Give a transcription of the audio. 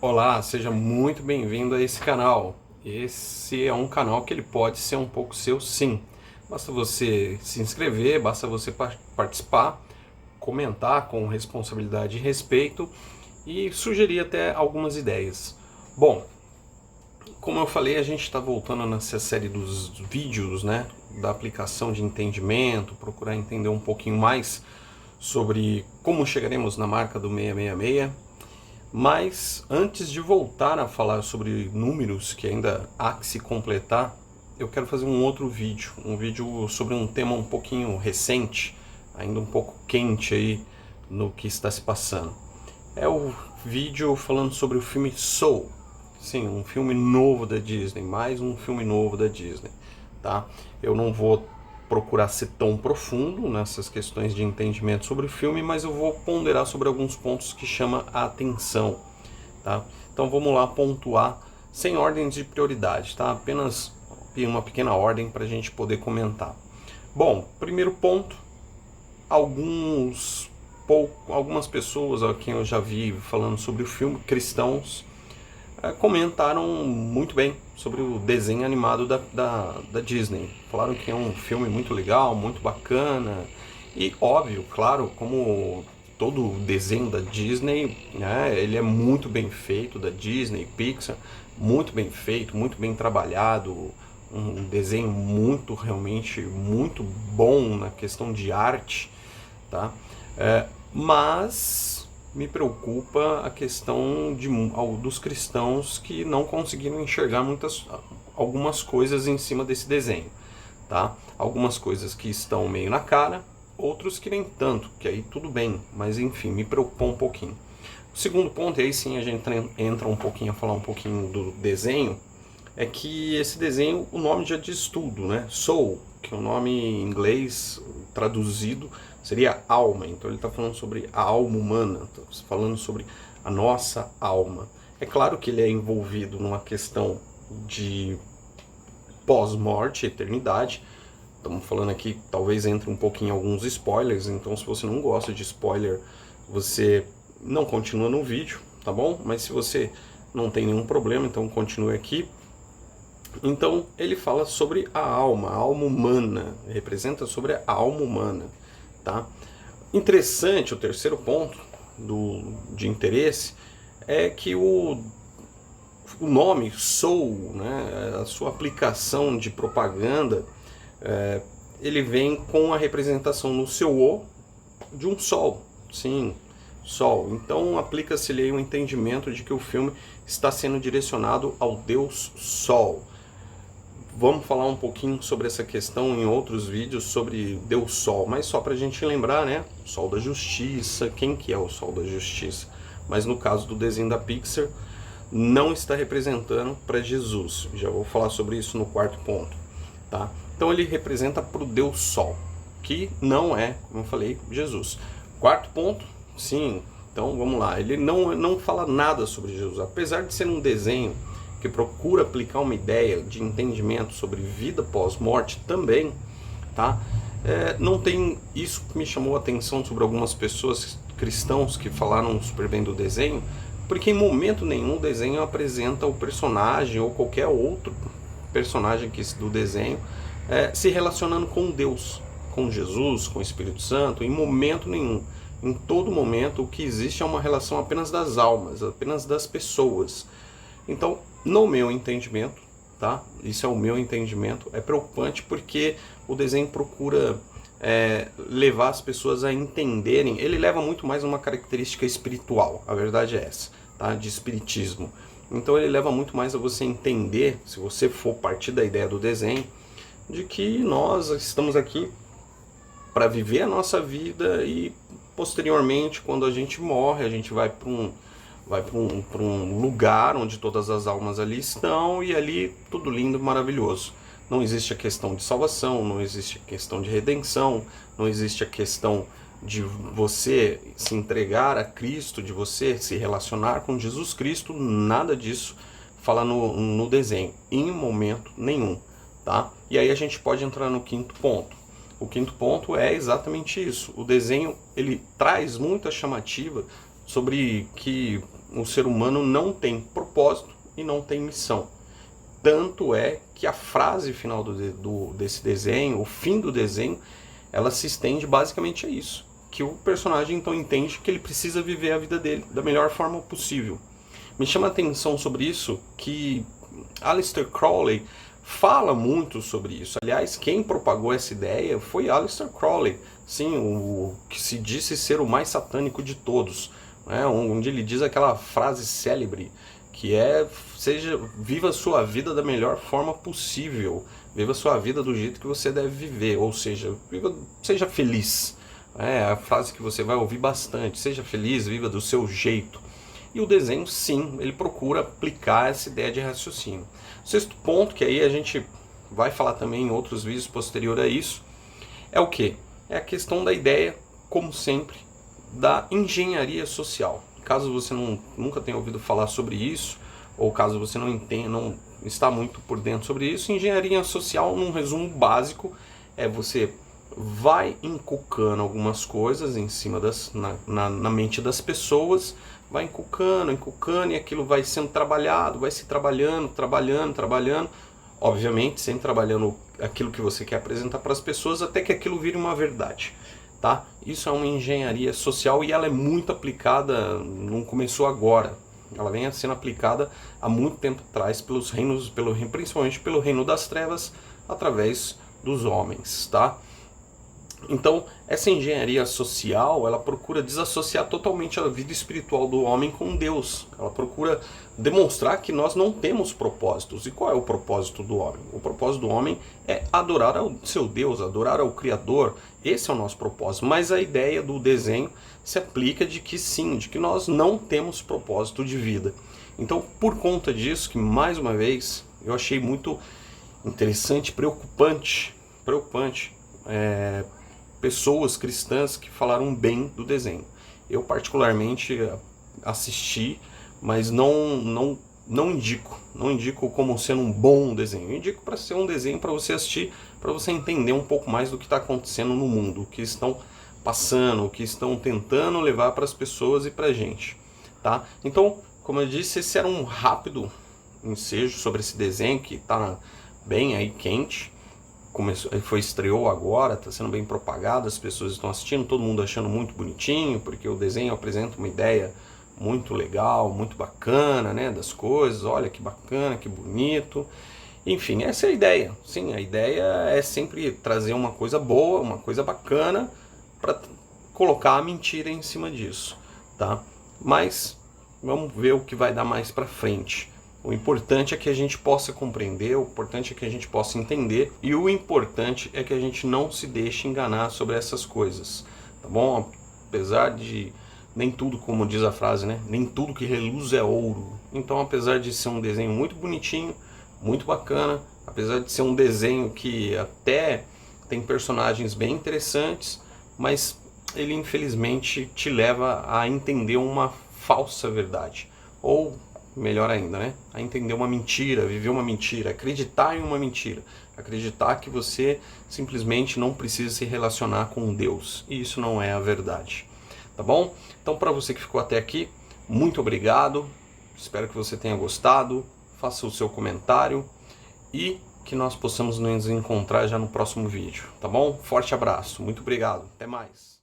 Olá, seja muito bem-vindo a esse canal. Esse é um canal que ele pode ser um pouco seu, sim. Basta você se inscrever, basta você participar, comentar com responsabilidade e respeito e sugerir até algumas ideias. Bom, como eu falei, a gente está voltando nessa série dos vídeos, né, da aplicação de entendimento, procurar entender um pouquinho mais sobre como chegaremos na marca do 666. Mas antes de voltar a falar sobre números que ainda há que se completar, eu quero fazer um outro vídeo, um vídeo sobre um tema um pouquinho recente, ainda um pouco quente aí no que está se passando. É o vídeo falando sobre o filme Soul. Sim, um filme novo da Disney, mais um filme novo da Disney, tá? Eu não vou procurar ser tão profundo nessas questões de entendimento sobre o filme, mas eu vou ponderar sobre alguns pontos que chamam a atenção, tá? Então vamos lá pontuar sem ordem de prioridade, tá? Apenas uma pequena ordem para a gente poder comentar. Bom, primeiro ponto, algumas pessoas a quem eu já vi falando sobre o filme, cristãos, comentaram muito bem sobre o desenho animado da Disney. Falaram que é um filme muito legal, muito bacana. E óbvio, claro, como todo desenho da Disney, né, ele é muito bem feito, da Disney, Pixar, muito bem feito, muito bem trabalhado, um desenho realmente muito bom na questão de arte, tá? Mas me preocupa a questão dos cristãos que não conseguiram enxergar algumas coisas em cima desse desenho, tá? Algumas coisas que estão meio na cara, outros que nem tanto, que aí tudo bem, mas enfim, me preocupou um pouquinho. O segundo ponto, e aí sim a gente entra um pouquinho a falar um pouquinho do desenho, é que esse desenho, o nome já diz tudo, né? Soul, que é o nome em inglês traduzido seria alma. Então ele está falando sobre a alma humana, tá falando sobre a nossa alma. É claro que ele é envolvido numa questão de pós-morte, eternidade. Estamos falando aqui, talvez entre um pouquinho alguns spoilers, então se você não gosta de spoiler, você não continua no vídeo, tá bom? Mas se você não tem nenhum problema, então continue aqui. Então ele fala sobre a alma humana, representa sobre a alma humana, tá? Interessante, o terceiro ponto de interesse é que o nome Soul, né, a sua aplicação de propaganda, ele vem com a representação no seu O de um sol, sim, sol. Então aplica-se-lhe o entendimento de que o filme está sendo direcionado ao Deus Sol. Vamos falar um pouquinho sobre essa questão em outros vídeos sobre Deus Sol, mas só para a gente lembrar, né? Sol da Justiça, quem que é o Sol da Justiça? Mas no caso do desenho da Pixar, não está representando para Jesus. Já vou falar sobre isso no quarto ponto, tá? Então ele representa para o Deus Sol, que não é, como eu falei, Jesus. Quarto ponto, sim. Então vamos lá. Ele não fala nada sobre Jesus, apesar de ser um desenho que procura aplicar uma ideia de entendimento sobre vida pós-morte também, tá? Não tem isso que me chamou a atenção sobre algumas pessoas cristãos que falaram super bem do desenho, porque em momento nenhum o desenho apresenta o personagem ou qualquer outro personagem do desenho se relacionando com Deus, com Jesus, com o Espírito Santo, em momento nenhum. Em todo momento o que existe é uma relação apenas das almas, apenas das pessoas. Então, no meu entendimento, tá? Isso é o meu entendimento, é preocupante porque o desenho procura levar as pessoas a entenderem, ele leva muito mais uma característica espiritual, a verdade é essa, tá? De espiritismo. Então ele leva muito mais a você entender, se você for partir da ideia do desenho, de que nós estamos aqui para viver a nossa vida e posteriormente, quando a gente morre, a gente vai para um lugar onde todas as almas ali estão e ali tudo lindo, maravilhoso. Não existe a questão de salvação, não existe a questão de redenção, não existe a questão de você se entregar a Cristo, de você se relacionar com Jesus Cristo, nada disso fala no desenho, em momento nenhum, tá? E aí a gente pode entrar no quinto ponto. O quinto ponto é exatamente isso. O desenho ele traz muita chamativa sobre que o ser humano não tem propósito e não tem missão. Tanto é que a frase final desse desenho, o fim do desenho, ela se estende basicamente a isso. Que o personagem então entende que ele precisa viver a vida dele da melhor forma possível. Me chama a atenção sobre isso que Aleister Crowley fala muito sobre isso. Aliás, quem propagou essa ideia foi Aleister Crowley, sim, o que se disse ser o mais satânico de todos, né? Onde ele diz aquela frase célebre que é: viva a sua vida da melhor forma possível, viva a sua vida do jeito que você deve viver, ou seja, seja feliz. É a frase que você vai ouvir bastante: seja feliz, viva do seu jeito. E o desenho, sim, ele procura aplicar essa ideia de raciocínio. O sexto ponto, que aí a gente vai falar também em outros vídeos posterior a isso, é o quê? É a questão da ideia, como sempre, da engenharia social. Caso você nunca tenha ouvido falar sobre isso, ou caso você não está muito por dentro sobre isso, engenharia social, num resumo básico, é você vai inculcando algumas coisas em cima na mente das pessoas, vai inculcando, e aquilo vai sendo trabalhado, vai se trabalhando, obviamente sempre trabalhando aquilo que você quer apresentar para as pessoas até que aquilo vire uma verdade, tá? Isso é uma engenharia social e ela é muito aplicada, não começou agora, ela vem sendo aplicada há muito tempo atrás pelos reinos, principalmente pelo reino das trevas, através dos homens, tá? Então, essa engenharia social, ela procura desassociar totalmente a vida espiritual do homem com Deus. Ela procura demonstrar que nós não temos propósitos. E qual é o propósito do homem? O propósito do homem é adorar ao seu Deus, adorar ao Criador. Esse é o nosso propósito. Mas a ideia do desenho se aplica de que sim, de que nós não temos propósito de vida. Então, por conta disso, que mais uma vez, eu achei muito interessante, preocupante, pessoas cristãs que falaram bem do desenho. Eu particularmente assisti, mas não indico como sendo um bom desenho. Eu indico para ser um desenho para você assistir, para você entender um pouco mais do que está acontecendo no mundo, o que estão passando, o que estão tentando levar para as pessoas e para a gente, tá? Então, como eu disse, esse era um rápido ensejo sobre esse desenho que está bem aí quente. Estreou agora, está sendo bem propagado, as pessoas estão assistindo, todo mundo achando muito bonitinho, porque o desenho apresenta uma ideia muito legal, muito bacana, né, das coisas. Olha que bacana, que bonito. Enfim, essa é a ideia. Sim, a ideia é sempre trazer uma coisa boa, uma coisa bacana, para colocar a mentira em cima disso, tá? Mas vamos ver o que vai dar mais para frente. O importante é que a gente possa compreender, o importante é que a gente possa entender, e o importante é que a gente não se deixe enganar sobre essas coisas, tá bom? Apesar de nem tudo, como diz a frase, né? Nem tudo que reluz é ouro. Então, apesar de ser um desenho muito bonitinho, muito bacana, apesar de ser um desenho que até tem personagens bem interessantes, mas ele infelizmente te leva a entender uma falsa verdade, ou melhor ainda, né? A entender uma mentira, viver uma mentira, acreditar em uma mentira, acreditar que você simplesmente não precisa se relacionar com Deus, e isso não é a verdade, tá bom? Então, para você que ficou até aqui, muito obrigado, espero que você tenha gostado, faça o seu comentário e que nós possamos nos encontrar já no próximo vídeo, tá bom? Forte abraço, muito obrigado, até mais!